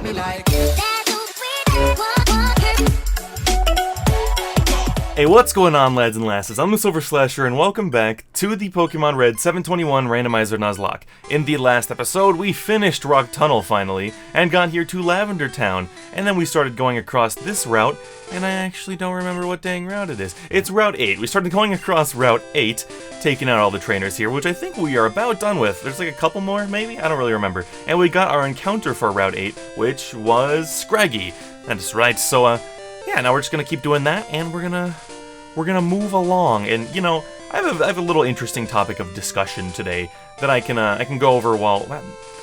me like. Hey, what's going on, lads and lasses? I'm TheSilverSlasher, and welcome back to the Pokémon Red 721 Randomizer Nuzlocke. In the last episode, we finished Rock Tunnel, finally, and got here to Lavender Town, and then we started going across this route, and I actually don't remember what dang route it is. It's Route 8. We started going across Route 8, taking out all the trainers here, which I think we are about done with. There's like a couple more, maybe? I don't really remember. And we got our encounter for Route 8, which was Scraggy. That's right, so, yeah, now we're just gonna keep doing that, and we're gonna move along. And you know, I have a little interesting topic of discussion today that I can go over. While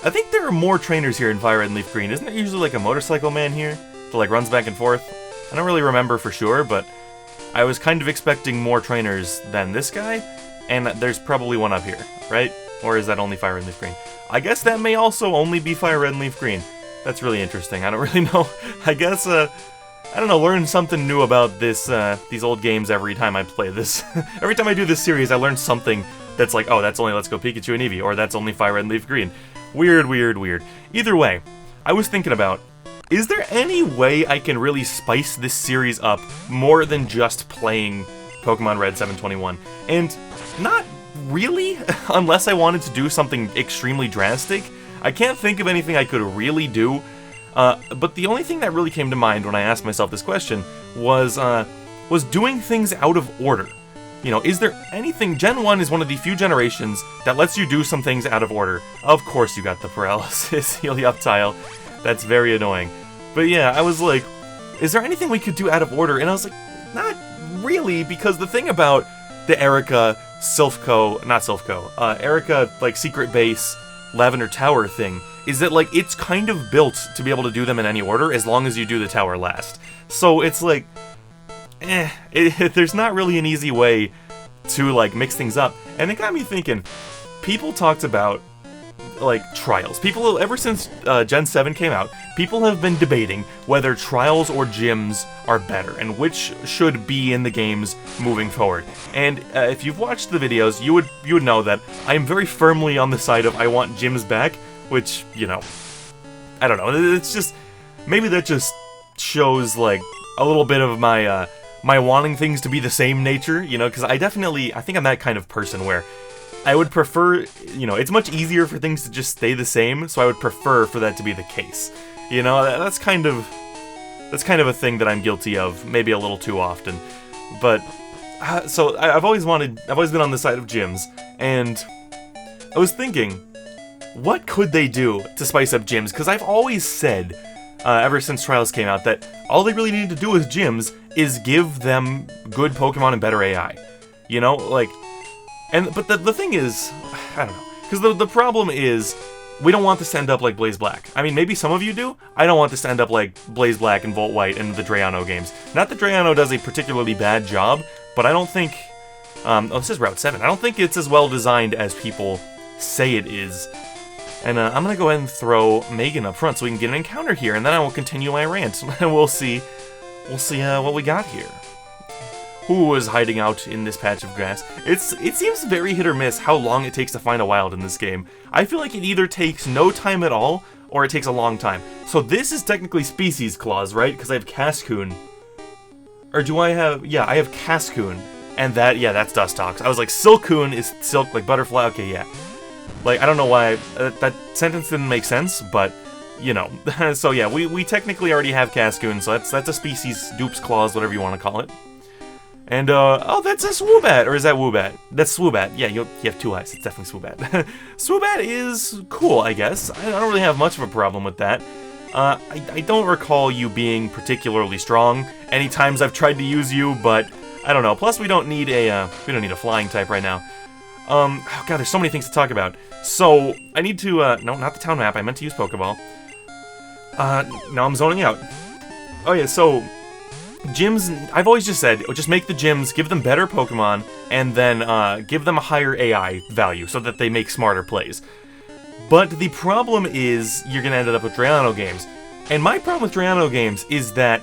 I think there are more trainers here in Fire Red and Leaf Green. Isn't there usually like a motorcycle man here that like runs back and forth? I don't really remember for sure, but I was kind of expecting more trainers than this guy, and there's probably one up here, right? Or is that only Fire Red and Leaf Green? I guess that may also only be Fire Red and Leaf Green. That's really interesting. I don't really know. I guess I don't know, learn something new about this, these old games every time I play this. Every time I do this series, I learn something that's like, oh, that's only Let's Go Pikachu and Eevee, or that's only Fire Red and Leaf Green. Weird, weird, weird. Either way, I was thinking about, is there any way I can really spice this series up more than just playing Pokemon Red 721? And not really, unless I wanted to do something extremely drastic. I can't think of anything I could really do. But the only thing that really came to mind when I asked myself this question was doing things out of order. You know, is there anything... Gen 1 is one of the few generations that lets you do some things out of order. Of course you got the paralysis, Helioptile. That's very annoying. But yeah, I was like, is there anything we could do out of order? And I was like, not really, because the thing about the Erica, Erica, like, Secret Base, Lavender Tower thing is that, like, it's kind of built to be able to do them in any order as long as you do the tower last. So it's like, there's not really an easy way to, like, mix things up. And it got me thinking, people talked about, like, trials. People, ever since Gen 7 came out, people have been debating whether trials or gyms are better, and which should be in the games moving forward. And if you've watched the videos, you would know that I am very firmly on the side of I want gyms back, which, you know, I don't know, it's just, maybe that just shows, like, a little bit of my, my wanting things to be the same nature, you know, because I think I'm that kind of person where I would prefer, you know, it's much easier for things to just stay the same, so I would prefer for that to be the case. You know, that's kind of a thing that I'm guilty of, maybe a little too often. But, so, I've always been on the side of gyms, and I was thinking, what could they do to spice up gyms? Because I've always said, ever since Trials came out, that all they really need to do with gyms is give them good Pokemon and better AI. You know, like, but the thing is, I don't know, because the problem is, we don't want this to end up like Blaze Black. I mean, maybe some of you do. I don't want this to end up like Blaze Black and Volt White and the Drayano games. Not that Drayano does a particularly bad job, but I don't think, oh, this is Route 7. I don't think it's as well designed as people say it is. And I'm gonna go ahead and throw Megan up front so we can get an encounter here, and then I will continue my rant, and we'll see what we got here. Who is hiding out in this patch of grass? It seems very hit or miss how long it takes to find a wild in this game. I feel like it either takes no time at all, or it takes a long time. So this is technically Species Clause, right? Because I have Cascoon. Or do I have... Yeah, I have Cascoon. And that's Dustox. I was like, Silcoon is silk, like butterfly, okay, yeah. Like, I don't know why that sentence didn't make sense, but, you know. So yeah, we technically already have Cascoon, so that's a Species Dupes Clause, whatever you want to call it. And, oh, that's a Swoobat, or is that Woobat? That's Swoobat, yeah, you have two eyes, it's definitely Swoobat. Swoobat is cool, I guess. I don't really have much of a problem with that. I don't recall you being particularly strong any times I've tried to use you, but I don't know. Plus, we don't need a flying type right now. Oh god, there's so many things to talk about. So, I need to, no, not the town map, I meant to use Pokeball. Now I'm zoning out. Oh yeah, so, gyms, I've always just said, just make the gyms, give them better Pokemon, and then, give them a higher AI value, so that they make smarter plays. But the problem is, you're gonna end up with Drayano games. And my problem with Drayano games is that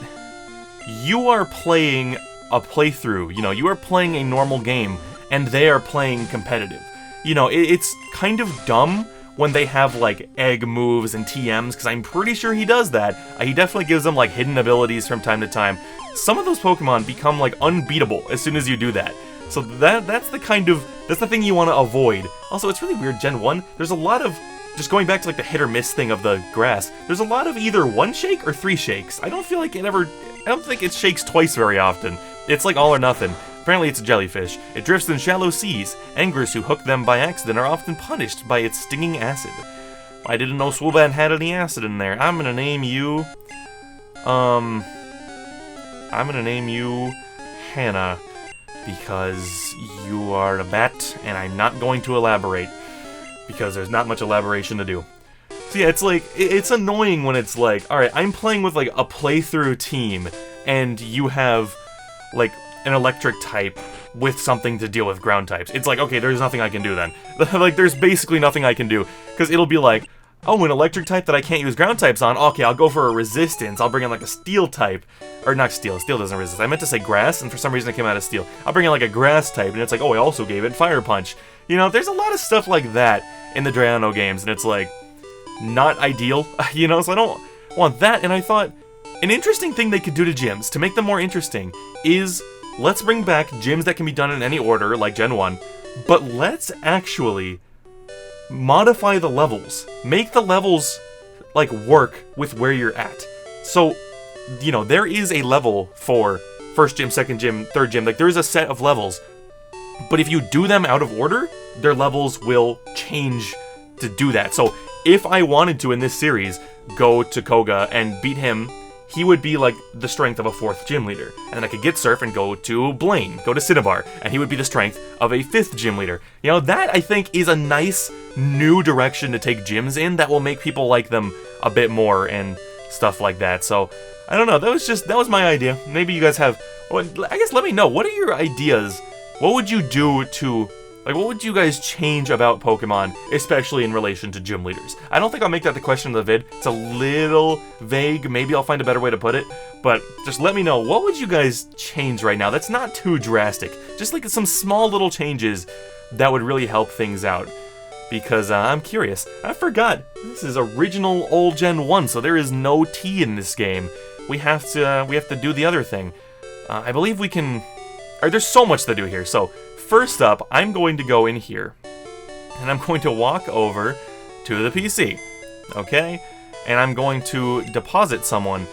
you are playing a playthrough, you know, you are playing a normal game, and they are playing competitive. You know, it's kind of dumb when they have, like, egg moves and TMs, because I'm pretty sure he does that. He definitely gives them, like, hidden abilities from time to time. Some of those Pokemon become, like, unbeatable as soon as you do that. So that's the thing you want to avoid. Also, it's really weird, Gen 1, there's a lot of, just going back to, like, the hit or miss thing of the grass, there's a lot of either 1 shake or 3 shakes. I don't think it shakes twice very often. It's like all or nothing. Apparently it's a jellyfish. It drifts in shallow seas. Anglers who hook them by accident are often punished by its stinging acid. I didn't know Swoobat had any acid in there. I'm gonna name you... Hannah. Because you are a bat, and I'm not going to elaborate. Because there's not much elaboration to do. So yeah, it's like, it's annoying when it's like, alright, I'm playing with like a playthrough team, and you have like an electric type with something to deal with ground types. It's like, okay, there's nothing I can do then. Like, there's basically nothing I can do. Because it'll be like, oh, an electric type that I can't use ground types on, okay, I'll go for a resistance. I'll bring in like a steel type. Or not steel doesn't resist. I meant to say grass, and for some reason it came out of steel. I'll bring in like a grass type, and it's like, oh, I also gave it fire punch. You know, there's a lot of stuff like that in the Drayano games, and it's like, not ideal, you know, so I don't want that. And I thought, an interesting thing they could do to gyms, to make them more interesting, is let's bring back gyms that can be done in any order, like Gen 1, but let's actually modify the levels. Make the levels, like, work with where you're at. So, you know, there is a level for first gym, second gym, third gym, like, there's a set of levels, but if you do them out of order, their levels will change to do that. So, if I wanted to, in this series, go to Koga and beat him, he would be like the strength of a 4th gym leader. And then I could get Surf and go to Blaine, go to Cinnabar, and he would be the strength of a 5th gym leader. You know, that I think is a nice new direction to take gyms in that will make people like them a bit more and stuff like that. So, I don't know, that was my idea. Maybe you guys have, well, I guess let me know, what are your ideas? What would you do to, like, what would you guys change about Pokemon, especially in relation to gym leaders? I don't think I'll make that the question of the vid. It's a little vague. Maybe I'll find a better way to put it. But just let me know, what would you guys change right now that's not too drastic? Just like some small little changes that would really help things out. Because I'm curious. I forgot. This is original old Gen 1, so there is no T in this game. We have to do the other thing. I believe we can... there's so much to do here, so... First up, I'm going to go in here, and I'm going to walk over to the PC, okay? And I'm going to deposit someone.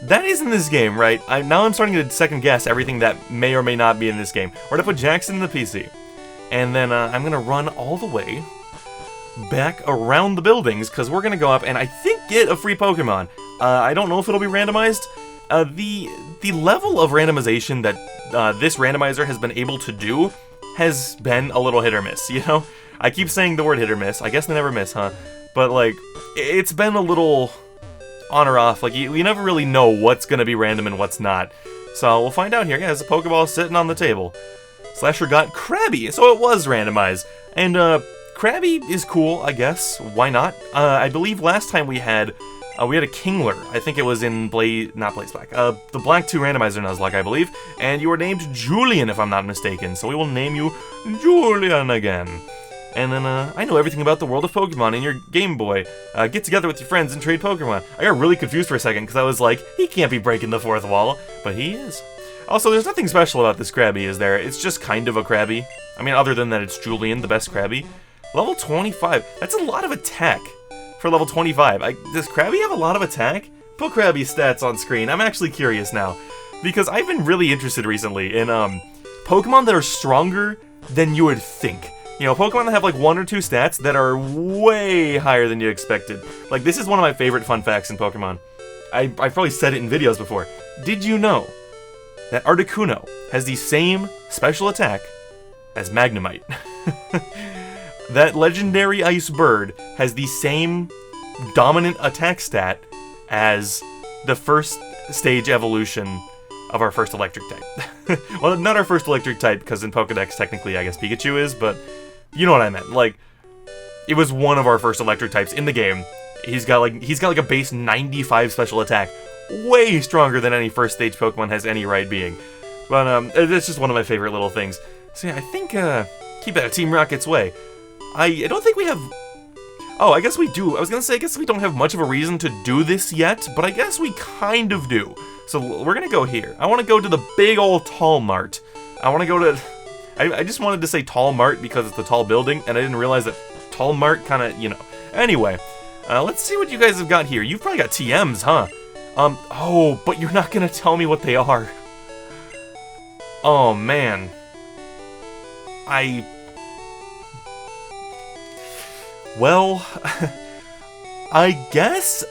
That is in this game, right? Now I'm starting to second guess everything that may or may not be in this game. We're going to put Jackson in the PC, and then I'm going to run all the way back around the buildings, because we're going to go up and I think get a free Pokemon. I don't know if it'll be randomized. The level of randomization that this randomizer has been able to do has been a little hit or miss, you know? I keep saying the word hit or miss. I guess they never miss, huh? But, like, it's been a little on or off. Like, you never really know what's gonna be random and what's not. So, we'll find out here. Yeah, there's a Pokeball sitting on the table. Slasher got Krabby, so it was randomized. And, Krabby is cool, I guess. Why not? I believe last time we had a Kingler. I think it was in not Blaze Black. The Black 2 Randomizer Nuzlocke, I believe. And you were named Julian, if I'm not mistaken. So we will name you Julian again. And then, I know everything about the world of Pokemon in your Game Boy. Get together with your friends and trade Pokemon. I got really confused for a second, because I was like, he can't be breaking the 4th wall. But he is. Also, there's nothing special about this Krabby, is there? It's just kind of a Krabby. I mean, other than that, it's Julian, the best Krabby. Level 25. That's a lot of attack. For level 25. Does Krabby have a lot of attack? Put Krabby's stats on screen. I'm actually curious now. Because I've been really interested recently in Pokemon that are stronger than you would think. You know, Pokemon that have like 1 or 2 stats that are way higher than you expected. Like, this is one of my favorite fun facts in Pokemon. I've probably said it in videos before. Did you know that Articuno has the same special attack as Magnemite? That legendary ice bird has the same dominant attack stat as the first stage evolution of our first electric type. Well, not our first electric type, because in Pokedex, technically, I guess Pikachu is, but you know what I meant. Like, it was one of our first electric types in the game. He's got like a base 95 special attack. Way stronger than any first stage Pokemon has any right being. But, it's just one of my favorite little things. So yeah, I think, keep that Team Rocket's way. I don't think we have... Oh, I guess we do. I was gonna say, I guess we don't have much of a reason to do this yet, but I guess we kind of do. So we're gonna go here. I want to go to the big old tall mart. I want to go to... I just wanted to say tall mart because it's a tall building, and I didn't realize that tall mart kind of, you know. Anyway, let's see what you guys have got here. You've probably got TMs, huh? Oh, but you're not gonna tell me what they are. Oh, man. Well, I guess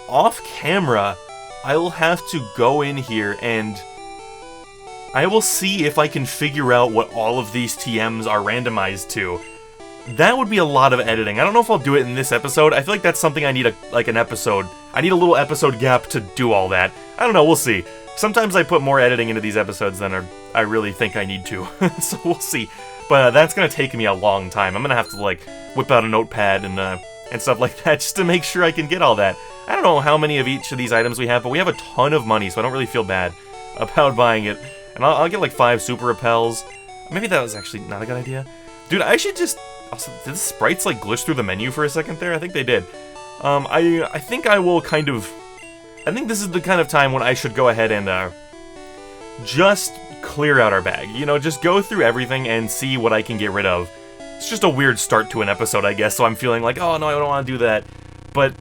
off camera, I will have to go in here and I will see if I can figure out what all of these TMs are randomized to. That would be a lot of editing. I don't know if I'll do it in this episode. I feel like that's something I need an episode. I need a little episode gap to do all that. I don't know, we'll see. Sometimes I put more editing into these episodes than I really think I need to, so we'll see. But that's gonna take me a long time. I'm gonna have to like whip out a notepad and stuff like that just to make sure I can get all that. I don't know how many of each of these items we have, but we have a ton of money, so I don't really feel bad about buying it. And I'll get like 5 super repels. Maybe that was actually not a good idea. Dude, I should just... Also, did the sprites like glitch through the menu for a second there? I think they did. I think I will kind of... I think this is the kind of time when I should go ahead and just clear out our bag. You know, just go through everything and see what I can get rid of. It's just a weird start to an episode, I guess, so I'm feeling like, oh no, I don't want to do that. But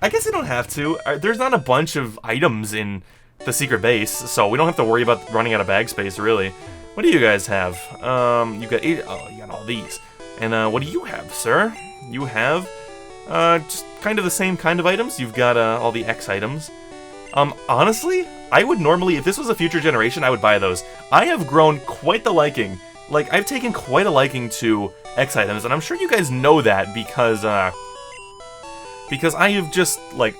I guess I don't have to. There's not a bunch of items in the secret base, so we don't have to worry about running out of bag space, really. What do you guys have? You got 8... Oh, you got all these. And what do you have, sir? You have just kind of the same kind of items. You've got all the X items. Honestly, I would normally, if this was a future generation, I would buy those. I have grown quite the liking. Like, I've taken quite a liking to X items, and I'm sure you guys know that because I have just, like...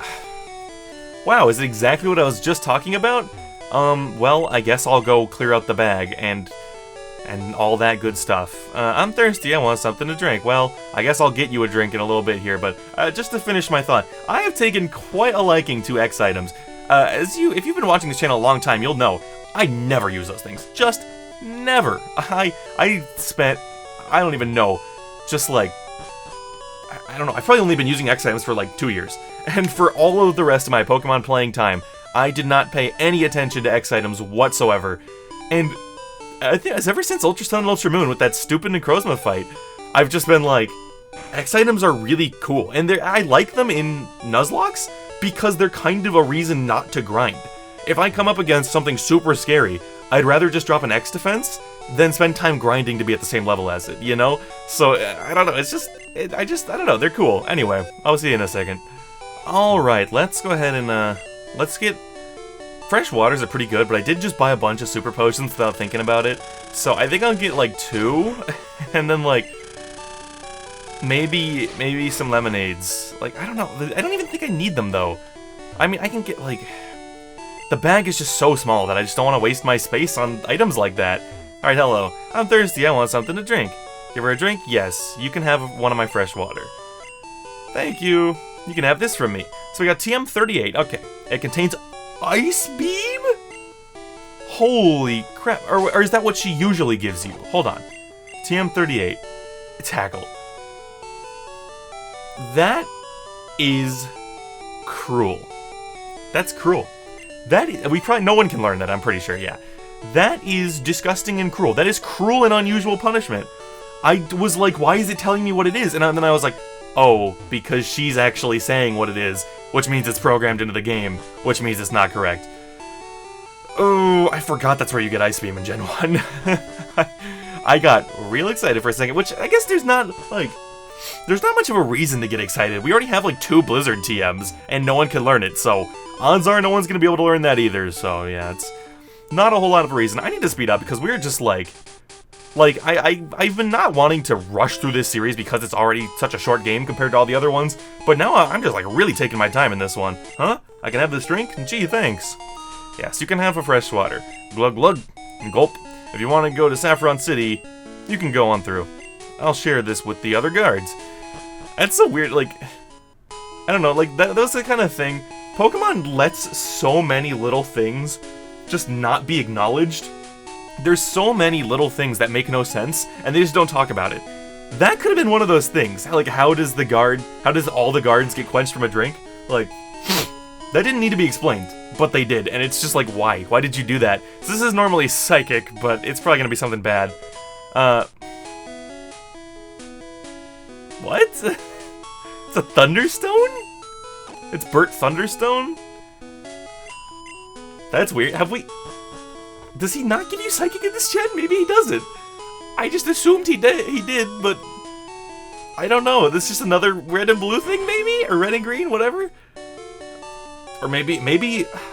Wow, is it exactly what I was just talking about? Well, I guess I'll go clear out the bag and all that good stuff. I'm thirsty, I want something to drink. Well, I guess I'll get you a drink in a little bit here, but just to finish my thought, I have taken quite a liking to X items. If you've been watching this channel a long time, you'll know I never use those things. Just never. I spent, I don't even know, just like, I don't know, I've probably only been using X items for like 2 years. And for all of the rest of my Pokemon playing time, I did not pay any attention to X items whatsoever. And I think ever since Ultra Sun and Ultra Moon with that stupid Necrozma fight, I've just been like, X items are really cool. And I like them in Nuzlocks because they're kind of a reason not to grind. If I come up against something super scary, I'd rather just drop an X defense than spend time grinding to be at the same level as it, you know? So, I don't know, it's just, I don't know, they're cool. Anyway, I'll see you in a second. Alright, let's go ahead and, let's get... Fresh waters are pretty good, but I did just buy a bunch of super potions without thinking about it. So I think I'll get, like, 2, and then, like, maybe some lemonades. Like, I don't know, I don't even think I need them, though. I mean, I can get, like... The bag is just so small that I just don't want to waste my space on items like that. Alright, hello. I'm thirsty, I want something to drink. Give her a drink? Yes. You can have one of my fresh water. Thank you. You can have this from me. So we got TM38. Okay. It contains Ice Beam? Holy crap. Or is that what she usually gives you? Hold on. TM38. Tackle. That is cruel. That's cruel. That is, no one can learn that, I'm pretty sure, yeah. That is disgusting and cruel. That is cruel and unusual punishment. I was like, why is it telling me what it is? And then I was like, oh, because she's actually saying what it is, which means it's programmed into the game, which means it's not correct. Oh, I forgot that's where you get Ice Beam in Gen 1. I got real excited for a second, which I guess there's not much of a reason to get excited. We already have like 2 Blizzard TMs, and no one can learn it, so odds are no one's gonna be able to learn that either, so yeah, it's not a whole lot of a reason. I need to speed up because we're just like I've been not wanting to rush through this series because it's already such a short game compared to all the other ones, but now I'm just like really taking my time in this one. Huh? I can have this drink? Gee, thanks. Yes, you can have a fresh water. Glug glug. Gulp. If you want to go to Saffron City, you can go on through. I'll share this with the other guards. That's so weird, like, I don't know, like, that's the kind of thing. Pokemon lets so many little things just not be acknowledged. There's so many little things that make no sense, and they just don't talk about it. That could have been one of those things. Like, how does all the guards get quenched from a drink? Like, that didn't need to be explained, but they did, and it's just like, why? Why did you do that? So this is normally psychic, but it's probably gonna be something bad. What? It's a Thunderstone? It's Bert Thunderstone? That's weird. Does he not give you psychic in this gen? Maybe he doesn't. I just assumed he did, but I don't know. This is just another red and blue thing, maybe? Or red and green, whatever? Or maybe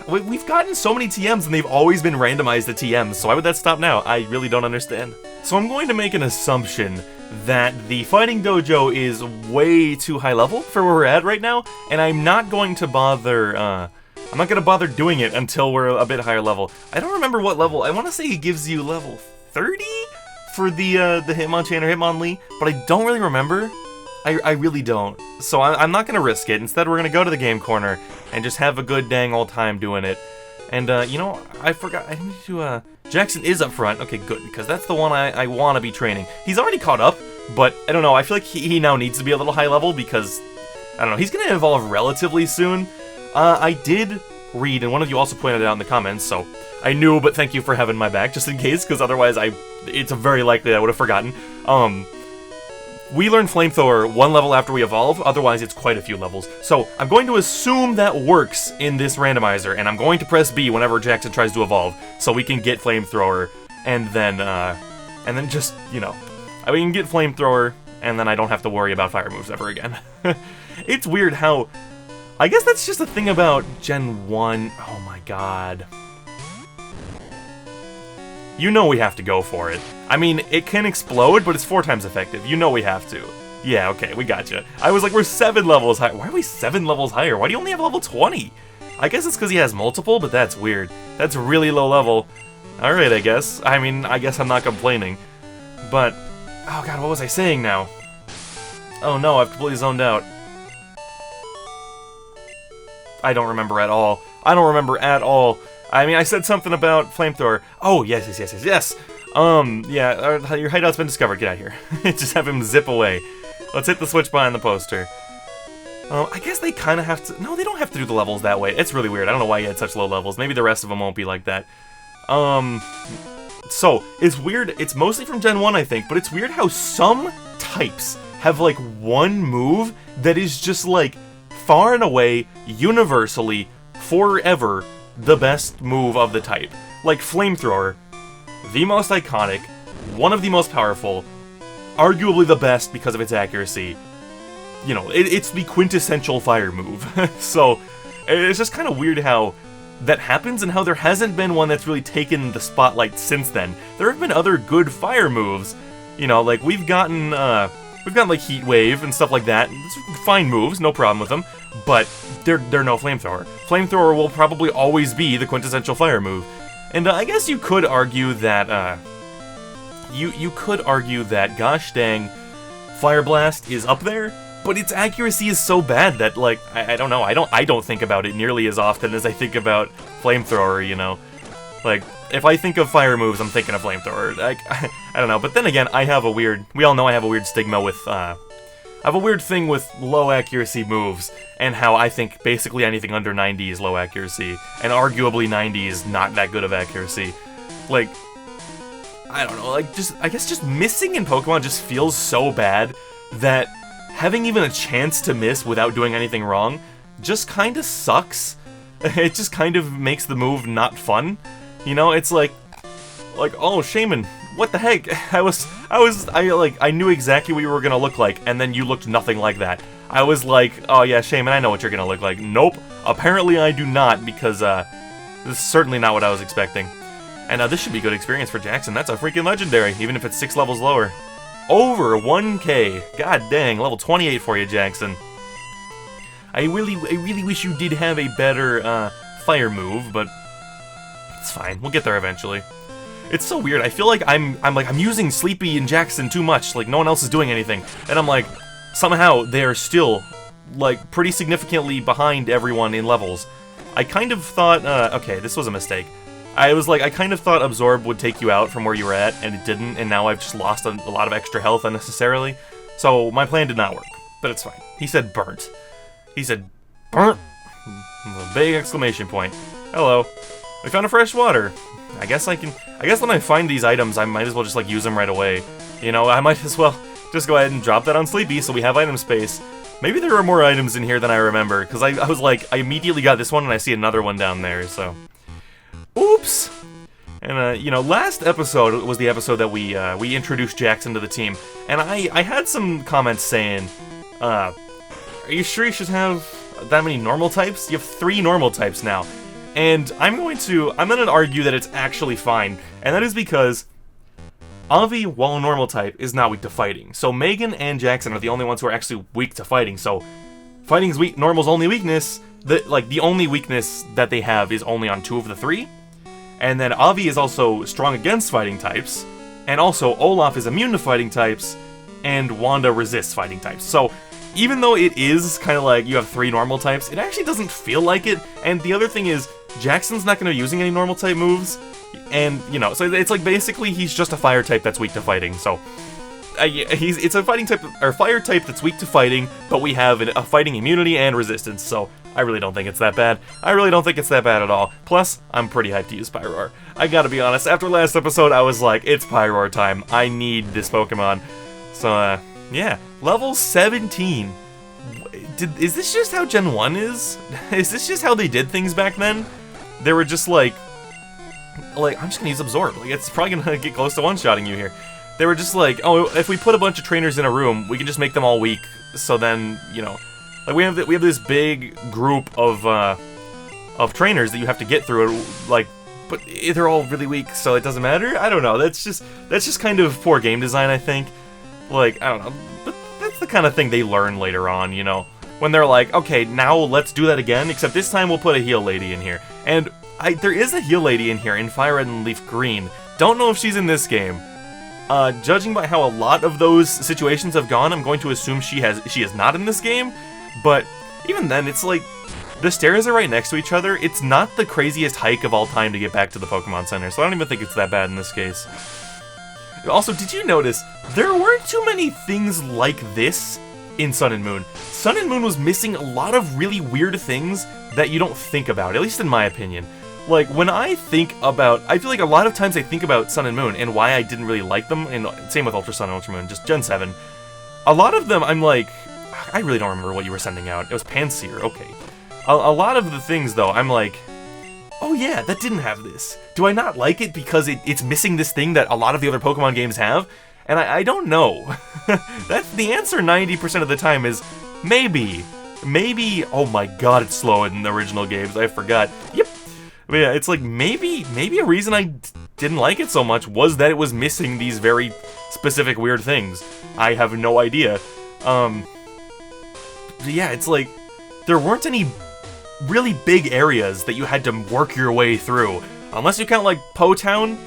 we've gotten so many TMs and they've always been randomized to TMs, so why would that stop now? I really don't understand. So I'm going to make an assumption that the Fighting Dojo is way too high level for where we're at right now, and I'm not going to bother, doing it until we're a bit higher level. I don't remember what level. I want to say he gives you level 30 for the Hitmonchan or Hitmonlee, but I don't really remember. I really don't. So I'm not going to risk it. Instead, we're going to go to the game corner and just have a good dang old time doing it. And, you know, I forgot. I need to, Jackson is up front. Okay, good, because that's the one I want to be training. He's already caught up, but I don't know. I feel like he now needs to be a little high level because, I don't know, he's going to evolve relatively soon. I did read, and one of you also pointed it out in the comments, so I knew, but thank you for having my back, just in case, because otherwise it's very likely I would have forgotten. We learn Flamethrower one level after we evolve, otherwise it's quite a few levels. So I'm going to assume that works in this randomizer, and I'm going to press B whenever Jackson tries to evolve, so we can get Flamethrower, and then just, you know, we can get Flamethrower, and then I don't have to worry about fire moves ever again. It's weird how, I guess that's just a thing about Gen 1, oh my god. You know we have to go for it. I mean, it can explode, but it's 4 times effective. You know we have to. Yeah, okay, we gotcha. I was like, we're 7 levels higher. Why are we 7 levels higher? Why do you only have level 20? I guess it's because he has multiple, but that's weird. That's really low level. Alright, I guess. I mean, I guess I'm not complaining. But, oh god, what was I saying now? Oh no, I've completely zoned out. I don't remember at all. I don't remember at all. I mean, I said something about Flamethrower. Oh, yes. Yeah, your hideout's been discovered. Get out of here. Just have him zip away. Let's hit the switch behind the poster. I guess they kind of have to... No, they don't have to do the levels that way. It's really weird. I don't know why he had such low levels. Maybe the rest of them won't be like that. So, it's weird. It's mostly from Gen 1, I think, but it's weird how some types have, like, one move that is just, like, far and away, universally, forever, the best move of the type. Like Flamethrower, the most iconic, one of the most powerful, arguably the best because of its accuracy. You know, it's the quintessential fire move. So, it's just kind of weird how that happens and how there hasn't been one that's really taken the spotlight since then. There have been other good fire moves. You know, like we've gotten like Heat Wave and stuff like that. It's fine moves, no problem with them. But they're no Flamethrower. Flamethrower will probably always be the quintessential fire move. And I guess you could argue that you could argue that gosh dang Fire Blast is up there, but its accuracy is so bad that like I don't know, I don't think about it nearly as often as I think about Flamethrower, you know. Like if I think of fire moves, I'm thinking of Flamethrower. Like I don't know, but then again, we all know I have a weird stigma with I have a weird thing with low accuracy moves, and how I think basically anything under 90 is low accuracy, and arguably 90 is not that good of accuracy. Like, I don't know, like, I guess just missing in Pokemon just feels so bad that having even a chance to miss without doing anything wrong just kind of sucks. It just kind of makes the move not fun. You know, it's like, oh, Shaman, what the heck? I knew exactly what you were gonna look like, and then you looked nothing like that. I was like, oh yeah, Shaman, I know what you're gonna look like. Nope, apparently I do not, because, this is certainly not what I was expecting. And, this should be a good experience for Jackson. That's a freaking legendary, even if it's 6 levels lower. Over 1K. God dang, level 28 for you, Jackson. I really wish you did have a better, fire move, but it's fine. We'll get there eventually. It's so weird. I feel like I'm using Sleepy and Jackson too much. Like no one else is doing anything, and I'm like, somehow they are still like pretty significantly behind everyone in levels. I kind of thought, okay, this was a mistake. I was like, I kind of thought Absorb would take you out from where you were at, and it didn't, and now I've just lost a lot of extra health unnecessarily. So my plan did not work, but it's fine. He said burnt. He said burnt! A big exclamation point. Hello. We found a fresh water. I guess when I find these items, I might as well just, like, use them right away. You know, I might as well just go ahead and drop that on Sleepy so we have item space. Maybe there are more items in here than I remember, because I was like, I immediately got this one and I see another one down there, so... Oops! And, you know, last episode was the episode that we introduced Jackson to the team, and I had some comments saying, are you sure you should have that many normal types? You have 3 normal types now. And I'm gonna argue that it's actually fine, and that is because Avi, while a normal type, is not weak to fighting. So Megan and Jackson are the only ones who are actually weak to fighting, so fighting's weak, normal's only weakness, the only weakness that they have is only on 2 of the 3. And then Avi is also strong against fighting types, and also Olaf is immune to fighting types, and Wanda resists fighting types. So even though it is kind of like you have 3 normal types, it actually doesn't feel like it. And the other thing is, Jackson's not going to be using any normal type moves, and, you know, so it's like basically he's just a fire type that's weak to fighting, so... it's a fighting type, or fire type that's weak to fighting, but we have a fighting immunity and resistance, so I really don't think it's that bad. I really don't think it's that bad at all. Plus, I'm pretty hyped to use Pyroar. I gotta be honest, after last episode, I was like, it's Pyroar time. I need this Pokemon. So, yeah. Level 17. Is this just how Gen 1 is? Is this just how they did things back then? They were just like, I'm just gonna use Absorb. Like, it's probably gonna get close to one-shotting you here. They were just like, oh, if we put a bunch of trainers in a room, we can just make them all weak. So then, you know, like we have this big group of trainers that you have to get through, like, but they're all really weak, so it doesn't matter. I don't know. That's just kind of poor game design, I think. Like, I don't know, but that's the kind of thing they learn later on, you know, when they're like, okay, now let's do that again. Except this time we'll put a heal lady in here, and there is a heal lady in here in Fire Red and Leaf Green. Don't know if she's in this game. Judging by how a lot of those situations have gone, I'm going to assume she is not in this game, but even then, it's like, the stairs are right next to each other. It's not the craziest hike of all time to get back to the Pokemon Center, so I don't even think it's that bad in this case. Also, did you notice, there weren't too many things like this in Sun and Moon. Sun and Moon was missing a lot of really weird things that you don't think about, at least in my opinion. Like, when I think about... I feel like a lot of times I think about Sun and Moon and why I didn't really like them, and same with Ultra Sun and Ultra Moon, just Gen 7. A lot of them, I'm like... I really don't remember what you were sending out. It was Panseer, okay. A lot of the things, though, I'm like... Oh yeah, that didn't have this. Do I not like it because it's missing this thing that a lot of the other Pokemon games have? And I don't know. That's the answer 90% of the time is maybe. Maybe... Oh my god, it's slow in the original games. I forgot. Yep. But yeah, it's like, maybe a reason I didn't like it so much was that it was missing these very specific weird things. I have no idea. But yeah, it's like, there weren't any really big areas that you had to work your way through. Unless you count, like, Po Town,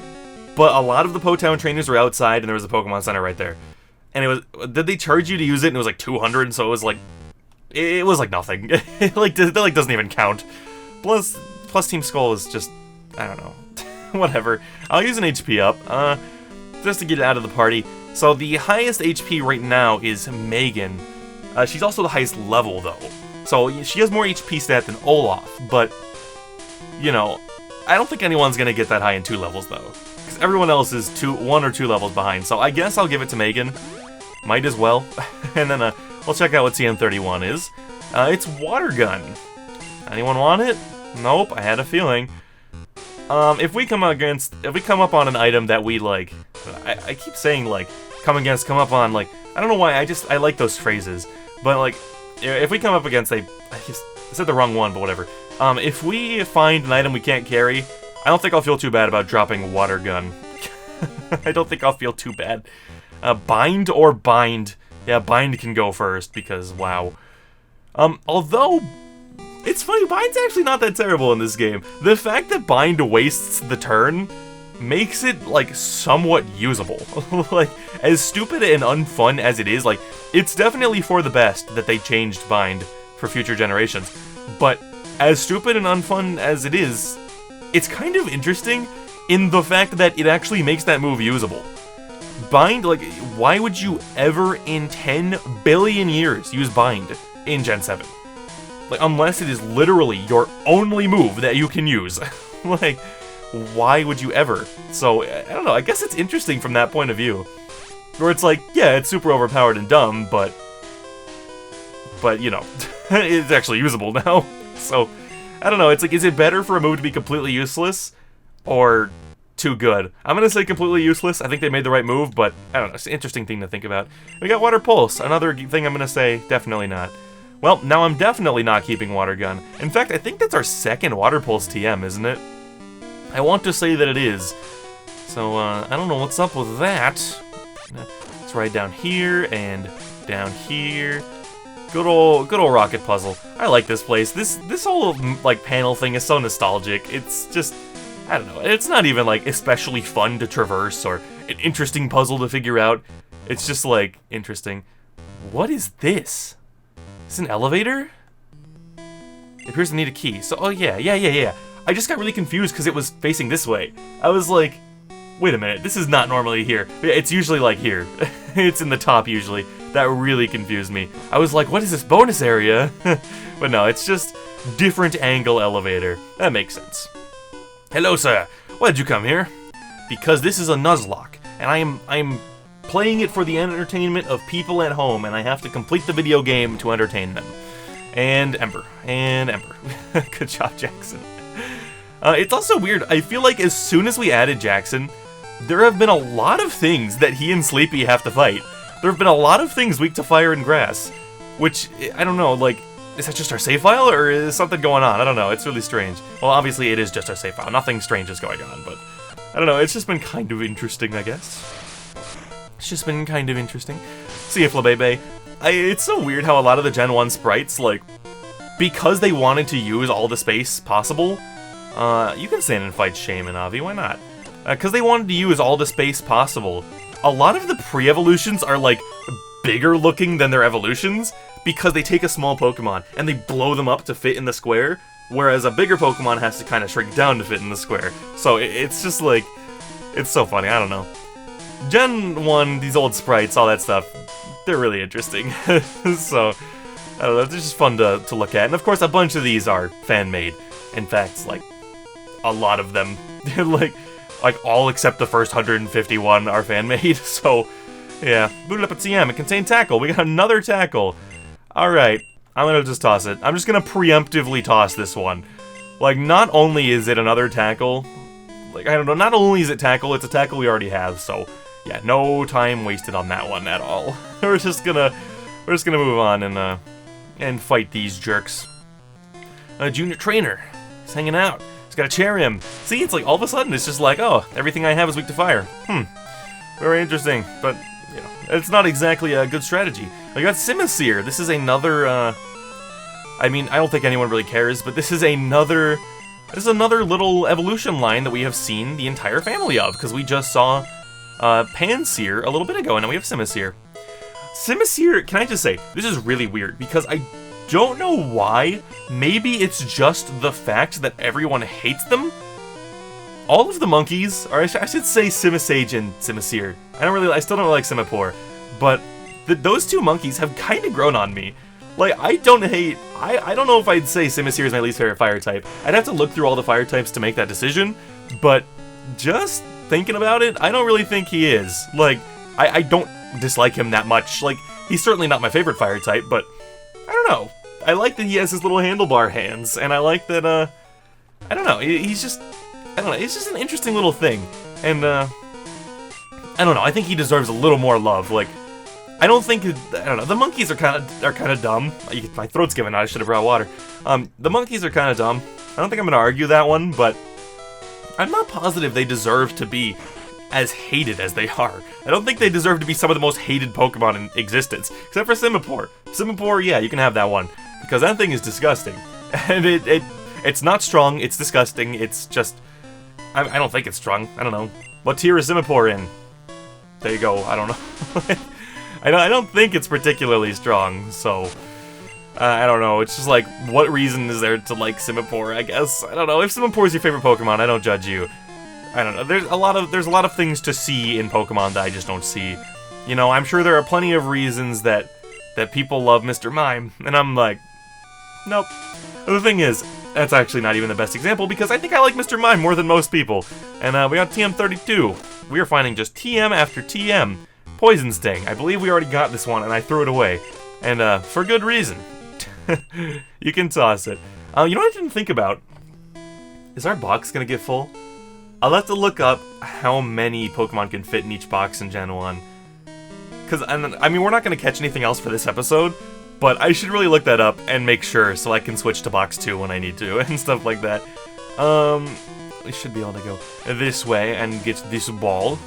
but a lot of the Po Town trainers were outside and there was a Pokemon Center right there. And it was, did they charge you to use it? And it was like 200, so it was like nothing. It doesn't even count. Plus Team Skull is just, I don't know, whatever. I'll use an HP up, just to get it out of the party. So the highest HP right now is Megan. She's also the highest level, though. So she has more HP stat than Olaf, but, you know, I don't think anyone's gonna get that high in 2 levels, though. Because everyone else is 1 or 2 levels behind, so I guess I'll give it to Megan. Might as well. And then, we'll check out what CN31 is. It's Water Gun. Anyone want it? Nope, I had a feeling. If we come up on an item that we like, I keep saying like, come up on, like, I don't know why, I like those phrases, but like, if we come up against I said the wrong one, but whatever. If we find an item we can't carry, I don't think I'll feel too bad about dropping Water Gun. I don't think I'll feel too bad. Bind or Bind? Yeah, Bind can go first, because wow. Although, it's funny, Bind's actually not that terrible in this game. The fact that Bind wastes the turn makes it, like, somewhat usable. Like, as stupid and unfun as it is, like, it's definitely for the best that they changed Bind for future generations. But, as stupid and unfun as it is, it's kind of interesting in the fact that it actually makes that move usable. Bind, like, why would you ever in 10 billion years use Bind in Gen 7? Like, unless it is literally your only move that you can use. Like, why would you ever? So, I don't know, I guess it's interesting from that point of view. Where it's like, yeah, it's super overpowered and dumb, but you know, it's actually usable now. So, I don't know, it's like, is it better for a move to be completely useless, or too good? I'm gonna say completely useless. I think they made the right move, but I don't know, it's an interesting thing to think about. We got Water Pulse, another thing I'm gonna say, definitely not. Well, now I'm definitely not keeping Water Gun. In fact, I think that's our second Water Pulse TM, isn't it? I want to say that it is. So, I don't know what's up with that. It's right down here, and down here. Good old rocket puzzle. I like this place. This whole, like, panel thing is so nostalgic. It's just, I don't know, it's not even, like, especially fun to traverse or an interesting puzzle to figure out. It's just, like, interesting. What is this? Is this an elevator? It appears to need a key. So, oh yeah. I just got really confused because it was facing this way. I was like, wait a minute, this is not normally here. It's usually, like, here. It's in the top, usually. That really confused me. I was like, what is this bonus area? But no, it's just different angle elevator. That makes sense. Hello, sir. Why did you come here? Because this is a Nuzlocke, and I'm playing it for the entertainment of people at home, and I have to complete the video game to entertain them. And Ember. Good job, Jackson. It's also weird. I feel like as soon as we added Jackson, there have been a lot of things that he and Sleepy have to fight. There have been a lot of things weak to fire and grass, which, I don't know, like, is that just our save file, or is something going on? I don't know, it's really strange. Well, obviously it is just our save file, nothing strange is going on, but I don't know, it's just been kind of interesting, I guess. It's just been kind of interesting. See ya, Flabebe. It's so weird how a lot of the Gen 1 sprites, like, because they wanted to use all the space possible, you can stand and fight Shaman, Avi, why not? Because they wanted to use all the space possible. A lot of the pre-evolutions are, like, bigger looking than their evolutions because they take a small Pokemon and they blow them up to fit in the square, whereas a bigger Pokemon has to kind of shrink down to fit in the square. So it's just, like, it's so funny, I don't know. Gen 1, these old sprites, all that stuff, they're really interesting. So, I don't know, they're just fun to look at. And of course, a bunch of these are fan-made. In fact, like, a lot of them, like all except the first 151 are fan-made, so, yeah. Booted up at CM, it contained tackle, we got another tackle. Alright, I'm gonna just toss it. I'm just gonna preemptively toss this one. Like, not only is it another tackle, like, I don't know, not only is it tackle, it's a tackle we already have, so, yeah, no time wasted on that one at all. We're just gonna move on and fight these jerks. Junior trainer, he's hanging out. He's got a Charium. See, it's like all of a sudden it's just like, oh, everything I have is weak to fire. Very interesting, but you know, it's not exactly a good strategy. I got Simisear. This is another. I mean, I don't think anyone really cares, but this is another little evolution line that we have seen the entire family of, because we just saw Pansear a little bit ago, and now we have Simisear. Simisear, can I just say, this is really weird, because I don't know why. Maybe it's just the fact that everyone hates them. All of the monkeys, or I should say Simisage and Simisear. I still don't really like Simipour, but those two monkeys have kind of grown on me. Like, I don't know if I'd say Simisear is my least favorite fire type. I'd have to look through all the fire types to make that decision, but just thinking about it, I don't really think he is. Like, I don't dislike him that much. Like, he's certainly not my favorite fire type, but I don't know. I like that he has his little handlebar hands, and I like that, I don't know, he's just, I don't know, it's just an interesting little thing, and, I don't know, I think he deserves a little more love. Like, I don't think, I don't know, the monkeys are kind of dumb. My throat's giving out, I should have brought water. The monkeys are kind of dumb. I don't think I'm going to argue that one, but I'm not positive they deserve to be as hated as they are. I don't think they deserve to be some of the most hated Pokemon in existence, except for Simipour. Simipour, yeah, you can have that one, because that thing is disgusting. And it's not strong, it's disgusting, it's just, I don't think it's strong, I don't know. What tier is Simipour in? There you go, I don't know. I don't think it's particularly strong, so, I don't know, it's just like, what reason is there to like Simipour, I guess? I don't know, if Simipour is your favorite Pokemon, I don't judge you. I don't know, there's a lot of things to see in Pokemon that I just don't see. You know, I'm sure there are plenty of reasons that people love Mr. Mime, and I'm like, nope. The thing is, that's actually not even the best example, because I think I like Mr. Mime more than most people. And we got TM32. We are finding just TM after TM. Poison Sting. I believe we already got this one, and I threw it away. And for good reason. You can toss it. You know what I didn't think about? Is our box gonna get full? I'll have to look up how many Pokemon can fit in each box in Gen 1. Because, I mean, we're not gonna catch anything else for this episode, but I should really look that up and make sure so I can switch to box 2 when I need to and stuff like that. We should be able to go this way and get this ball.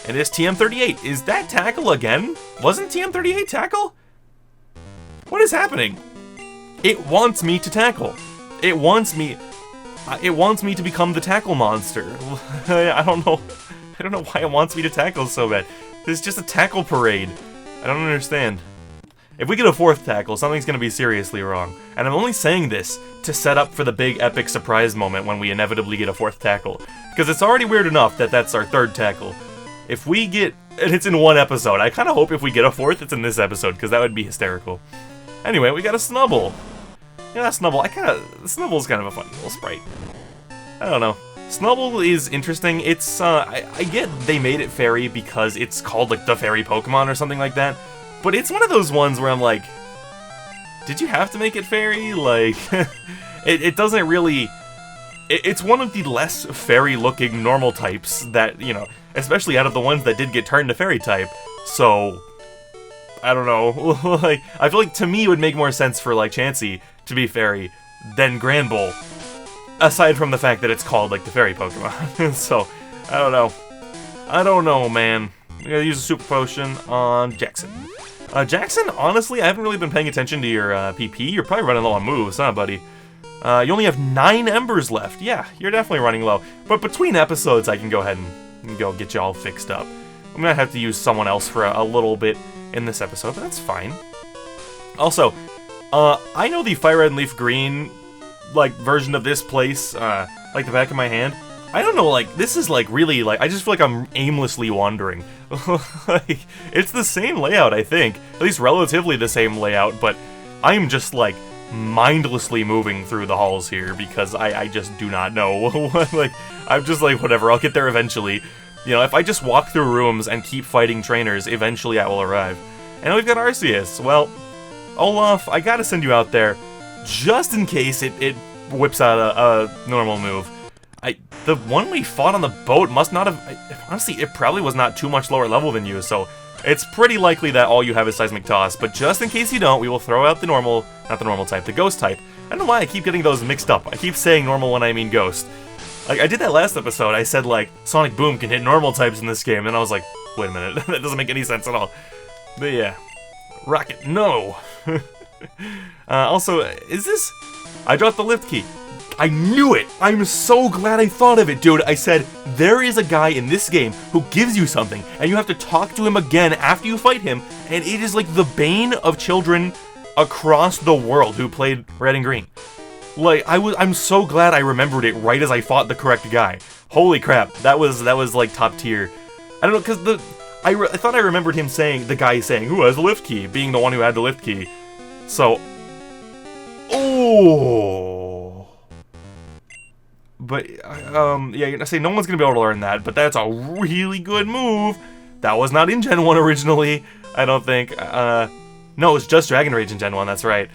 And it's TM38. Is that Tackle again? Wasn't TM38 Tackle? What is happening? It wants me to tackle. It wants me to become the tackle monster. I don't know why it wants me to tackle so bad. This is just a tackle parade. I don't understand. If we get a 4th tackle, something's gonna be seriously wrong. And I'm only saying this to set up for the big epic surprise moment when we inevitably get a 4th tackle. Because it's already weird enough that that's our 3rd tackle. If we get, and it's in one episode, I kind of hope if we get a 4th, it's in this episode, because that would be hysterical. Anyway, we got a Snubbull. Yeah, Snubbull, Snubble's kind of a funny little sprite. I don't know. Snubbull is interesting. It's, I get they made it fairy because it's called, like, the fairy Pokemon or something like that. But it's one of those ones where I'm like, did you have to make it fairy? Like, it doesn't really... It's one of the less fairy-looking normal types that, you know, especially out of the ones that did get turned to fairy type. So, I don't know. Like, I feel like to me it would make more sense for, like, Chansey to be fairy than Granbull. Aside from the fact that it's called, like, the fairy Pokemon. So, I don't know. I don't know, man. We gotta use a Super Potion on Jackson. Jackson, honestly, I haven't really been paying attention to your PP. You're probably running low on moves, huh, buddy? You only have 9 Embers left. Yeah, you're definitely running low. But between episodes, I can go ahead and go get you all fixed up. I'm gonna have to use someone else for a little bit in this episode, but that's fine. Also, I know the Fire Red and Leaf Green, like, version of this place, like the back of my hand. I don't know, like, this is, like, really, like, I just feel like I'm aimlessly wandering. Like, it's the same layout, I think. At least relatively the same layout, but I'm just, like, mindlessly moving through the halls here because I just do not know. Like, I'm just like, whatever, I'll get there eventually. You know, if I just walk through rooms and keep fighting trainers, eventually I will arrive. And we've got Arceus. Well, Olaf, I gotta send you out there just in case it whips out a normal move. The one we fought on the boat must not have... Honestly, it probably was not too much lower level than you, so it's pretty likely that all you have is Seismic Toss. But just in case you don't, we will throw out the normal... Not the normal type, the Ghost type. I don't know why I keep getting those mixed up. I keep saying normal when I mean Ghost. Like, I did that last episode. I said, like, Sonic Boom can hit normal types in this game, and I was like, wait a minute, that doesn't make any sense at all. But yeah. Rocket, no! Also, is this... I dropped the lift key. I knew it! I'm so glad I thought of it, dude. I said, there is a guy in this game who gives you something, and you have to talk to him again after you fight him, and it is like the bane of children across the world who played Red and Green. Like, I'm so glad I remembered it right as I fought the correct guy. Holy crap, that was like top tier. I don't know, because I thought I remembered him saying, the guy saying, who has the lift key, being the one who had the lift key. So, oh. But, yeah, you're gonna say no one's gonna be able to learn that, but that's a really good move. That was not in Gen 1 originally, I don't think. No, it's just Dragon Rage in Gen 1, that's right.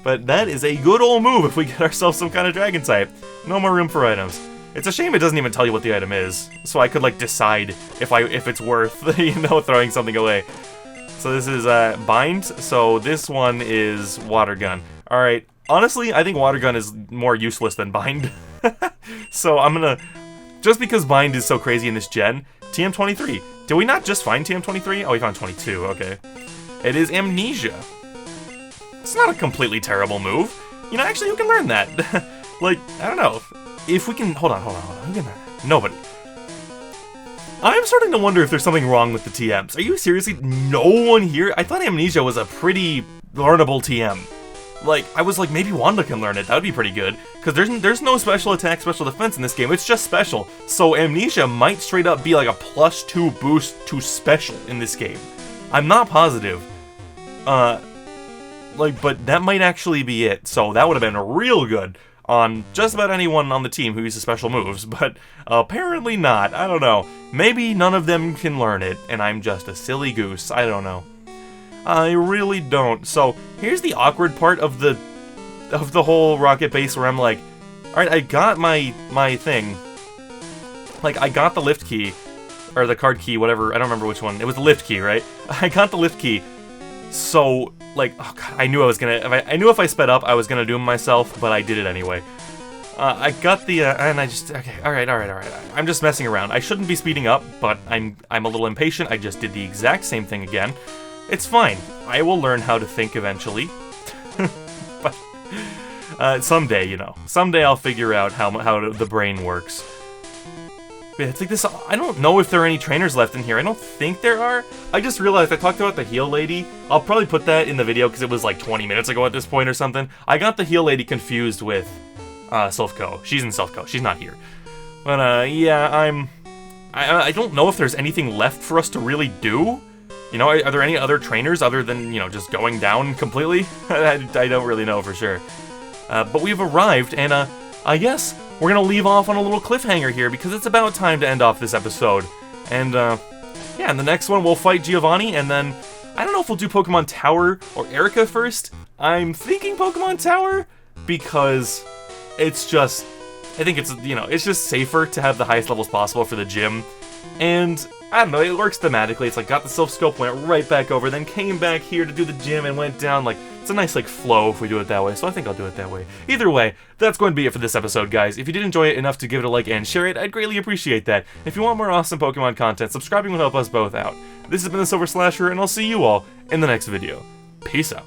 But that is a good old move if we get ourselves some kind of Dragon type. No more room for items. It's a shame it doesn't even tell you what the item is, so I could, like, decide if it's worth, you know, throwing something away. So this is, Bind, so this one is Water Gun. Alright, honestly, I think Water Gun is more useless than Bind. So I'm gonna... Just because Bind is so crazy in this gen, TM23. Did we not just find TM23? Oh, we found 22, okay. It is Amnesia. It's not a completely terrible move. You know, actually, who can learn that? Like, I don't know. If we can... Hold on. Who can learn that? Nobody. I'm starting to wonder if there's something wrong with the TMs. Are you seriously... No one here? I thought Amnesia was a pretty learnable TM. Like, I was like, maybe Wanda can learn it. That would be pretty good. Because there's no special attack, special defense in this game. It's just special. So Amnesia might straight up be like a +2 boost to special in this game. I'm not positive. But that might actually be it. So that would have been real good on just about anyone on the team who uses special moves. But apparently not. I don't know. Maybe none of them can learn it, and I'm just a silly goose. I don't know. I really don't. So here's the awkward part of the whole rocket base where I'm like, alright, I got my thing. Like, I got the lift key, or the card key, whatever, I don't remember which one. It was the lift key, right? I got the lift key. So, like, oh God, I knew I was gonna, I knew if I sped up, I was gonna doom myself, but I did it anyway. I got the, and I just, okay, alright. I'm just messing around. I shouldn't be speeding up, but I'm a little impatient. I just did the exact same thing again. It's fine. I will learn how to think eventually. But someday, you know. Someday I'll figure out how the brain works. But it's like this. I don't know if there are any trainers left in here. I don't think there are. I just realized I talked about the heal lady. I'll probably put that in the video because it was like 20 minutes ago at this point or something. I got the heal lady confused with Silphco. She's in Silphco. She's not here. But yeah, I don't know if there's anything left for us to really do. You know, are there any other trainers other than, you know, just going down completely? I don't really know for sure. But we've arrived, and I guess we're gonna leave off on a little cliffhanger here, because it's about time to end off this episode. And, yeah, in the next one we'll fight Giovanni, and then, I don't know if we'll do Pokemon Tower or Erica first. I'm thinking Pokemon Tower, because it's just, I think it's, you know, it's just safer to have the highest levels possible for the gym. And I don't know, it works thematically. It's like got the Silph Scope, went right back over, then came back here to do the gym and went down. Like, it's a nice like flow if we do it that way, so I think I'll do it that way. Either way, that's going to be it for this episode, guys. If you did enjoy it enough to give it a like and share it, I'd greatly appreciate that. If you want more awesome Pokemon content, subscribing will help us both out. This has been TheSilverSlasher, and I'll see you all in the next video. Peace out.